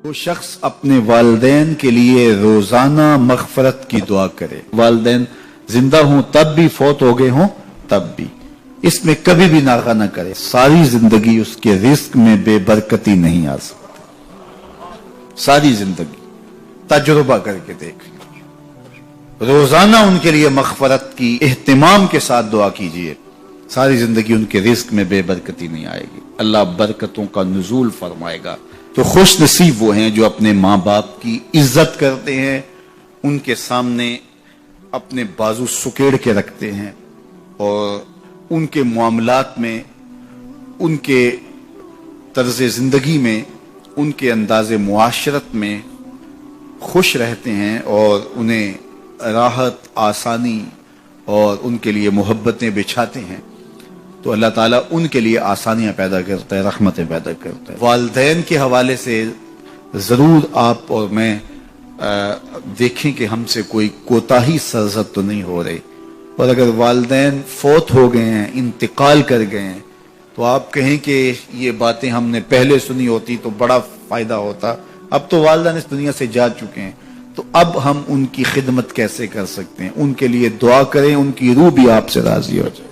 وہ شخص اپنے والدین کے لیے روزانہ مغفرت کی دعا کرے، والدین زندہ ہوں تب بھی، فوت ہو گئے ہوں تب بھی، اس میں کبھی بھی ناغہ نہ کرے، ساری زندگی اس کے رزق میں بے برکتی نہیں آ سکتی، ساری زندگی تجربہ کر کے دیکھ، روزانہ ان کے لیے مغفرت کی اہتمام کے ساتھ دعا کیجئے، ساری زندگی ان کے رزق میں بے برکتی نہیں آئے گی، اللہ برکتوں کا نزول فرمائے گا۔ تو خوش نصیب وہ ہیں جو اپنے ماں باپ کی عزت کرتے ہیں، ان کے سامنے اپنے بازو سکیڑ کے رکھتے ہیں اور ان کے معاملات میں، ان کے طرز زندگی میں، ان کے انداز معاشرت میں خوش رہتے ہیں اور انہیں راحت، آسانی اور ان کے لیے محبتیں بچھاتے ہیں، تو اللہ تعالیٰ ان کے لیے آسانیاں پیدا کرتا ہے، رحمتیں پیدا کرتا ہے۔ والدین کے حوالے سے ضرور آپ اور میں دیکھیں کہ ہم سے کوئی کوتاہی سرزد تو نہیں ہو رہی، اور اگر والدین فوت ہو گئے ہیں، انتقال کر گئے ہیں، تو آپ کہیں کہ یہ باتیں ہم نے پہلے سنی ہوتی تو بڑا فائدہ ہوتا، اب تو والدین اس دنیا سے جا چکے ہیں، تو اب ہم ان کی خدمت کیسے کر سکتے ہیں؟ ان کے لیے دعا کریں، ان کی روح بھی آپ سے راضی ہو جائے،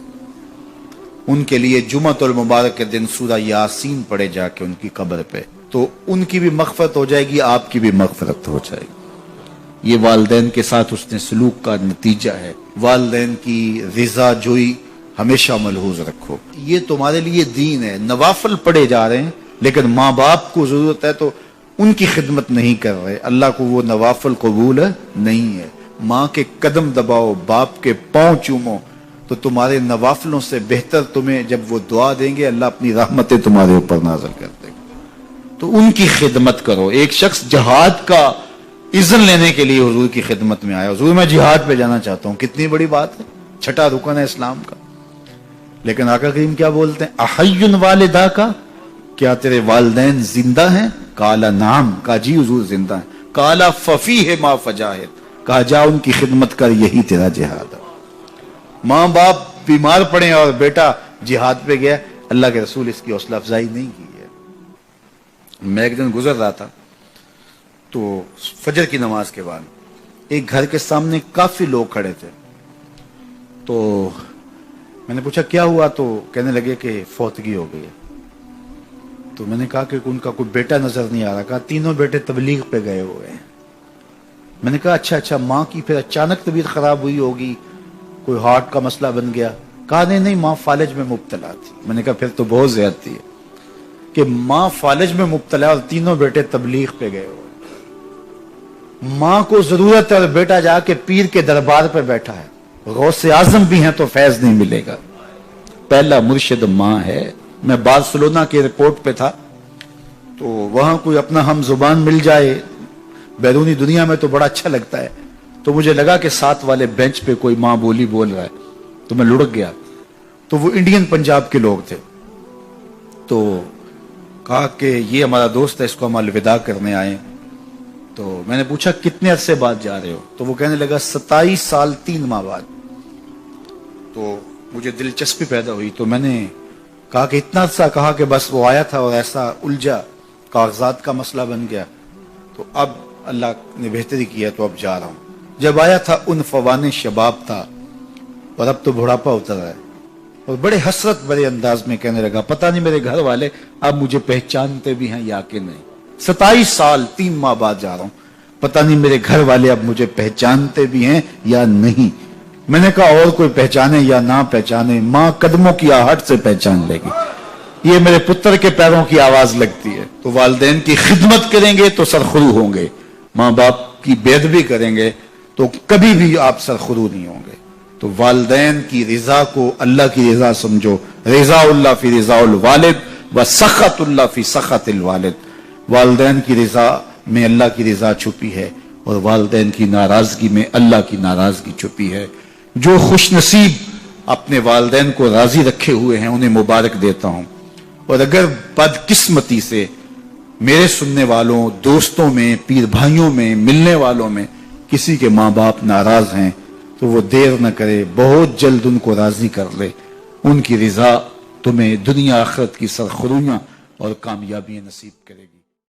ان کے لیے جمعۃ المبارک کے دن سورہ یاسین پڑھے جا کے ان کی قبر پہ، تو ان کی بھی مغفرت ہو جائے گی، آپ کی بھی مغفرت ہو جائے گی۔ یہ والدین کے ساتھ اس نے سلوک کا نتیجہ ہے۔ والدین کی رضا جوئی ہمیشہ ملحوظ رکھو، یہ تمہارے لیے دین ہے، نوافل پڑھے جا رہے ہیں لیکن ماں باپ کو ضرورت ہے تو ان کی خدمت نہیں کر رہے، اللہ کو وہ نوافل قبول نہیں ہے۔ ماں کے قدم دباؤ، باپ کے پاؤں چومو، تو تمہارے نوافلوں سے بہتر تمہیں جب وہ دعا دیں گے، اللہ اپنی رحمتیں تمہارے اوپر نازل کر دے گا، تو ان کی خدمت کرو۔ ایک شخص جہاد کا اذن لینے کے لیے حضور کی خدمت میں آیا، حضور میں جہاد پہ جانا چاہتا ہوں، کتنی بڑی بات ہے، چھٹا رکن ہے اسلام کا، لیکن آقا کریم کیا بولتے ہیں؟ احی والدہ کا، کیا تیرے والدین زندہ ہیں؟ قال نعم، کہا جی حضور زندہ ہیں، قال ففیہ ما فجاہد، کہا جا ان کی خدمت کر، یہی تیرا جہاد ہے۔ ماں باپ بیمار پڑے اور بیٹا جہاد پہ گیا، اللہ کے رسول اس کی حوصلہ افزائی نہیں کی ہے۔ میں ایک دن گزر رہا تھا تو فجر کی نماز کے بعد ایک گھر کے سامنے کافی لوگ کھڑے تھے، تو میں نے پوچھا کیا ہوا، تو کہنے لگے کہ فوتگی ہو گئی ہے۔ تو میں نے کہا کہ ان کا کوئی بیٹا نظر نہیں آ رہا، کہا تینوں بیٹے تبلیغ پہ گئے ہوئے ہیں۔ میں نے کہا اچھا ماں کی پھر اچانک طبیعت خراب ہوئی ہوگی، کوئی ہارٹ کا مسئلہ بن گیا؟ کہا نہیں ماں فالج میں مبتلا تھی۔ میں نے کہا پھر تو بہت زیادتی ہے کہ ماں فالج میں مبتلا اور تینوں بیٹے تبلیغ پہ گئے ہوئے، ماں کو ضرورت ہے اور بیٹا جا کے پیر کے دربار پہ بیٹھا ہے، غوث اعظم بھی ہیں تو فیض نہیں ملے گا، پہلا مرشد ماں ہے۔ میں بارسلونا کے ایئرپورٹ پہ تھا، تو وہاں کوئی اپنا ہم زبان مل جائے بیرونی دنیا میں تو بڑا اچھا لگتا ہے، تو مجھے لگا کہ ساتھ والے بینچ پہ کوئی ماں بولی بول رہا ہے، تو میں لڑک گیا، تو وہ انڈین پنجاب کے لوگ تھے، تو کہا کہ یہ ہمارا دوست ہے، اس کو ہم الوداع کرنے آئے۔ تو میں نے پوچھا کتنے عرصے بعد جا رہے ہو؟ تو وہ کہنے لگا 27 سال 3 ماہ بعد۔ تو مجھے دلچسپی پیدا ہوئی، تو میں نے کہا کہ اتنا عرصہ؟ کہا کہ بس وہ آیا تھا اور ایسا الجھا، کاغذات کا مسئلہ بن گیا، تو اب اللہ نے بہتری کیا تو اب جا رہا ہوں۔ جب آیا تھا ان فوان شباب تھا اور اب تو بڑھاپا اتر رہا ہے، اور بڑے حسرت بڑے انداز میں کہنے لگا پتہ نہیں میرے گھر والے اب مجھے پہچانتے بھی ہیں یا کہ نہیں، 27 سال 3 ماہ بعد جا رہا ہوں، پتہ نہیں میرے گھر والے اب مجھے پہچانتے بھی ہیں یا نہیں۔ میں نے کہا اور کوئی پہچانے یا نہ پہچانے، ماں قدموں کی آہٹ سے پہچان لے گی، یہ میرے پتر کے پیروں کی آواز لگتی ہے۔ تو والدین کی خدمت کریں گے تو سرخرو ہوں گے، ماں باپ کی بے ادبی کریں گے تو کبھی بھی آپ سرخرو نہیں ہوں گے۔ تو والدین کی رضا کو اللہ کی رضا سمجھو، رضا اللہ فی رضا الوالد و سخط اللہ فی سخط الوالد، والدین کی رضا میں اللہ کی رضا چھپی ہے اور والدین کی ناراضگی میں اللہ کی ناراضگی چھپی ہے۔ جو خوش نصیب اپنے والدین کو راضی رکھے ہوئے ہیں انہیں مبارک دیتا ہوں، اور اگر بدقسمتی سے میرے سننے والوں، دوستوں میں، پیر بھائیوں میں، ملنے والوں میں کسی کے ماں باپ ناراض ہیں تو وہ دیر نہ کرے، بہت جلد ان کو راضی کر لے، ان کی رضا تمہیں دنیا آخرت کی سرخرویاں اور کامیابیاں نصیب کرے گی۔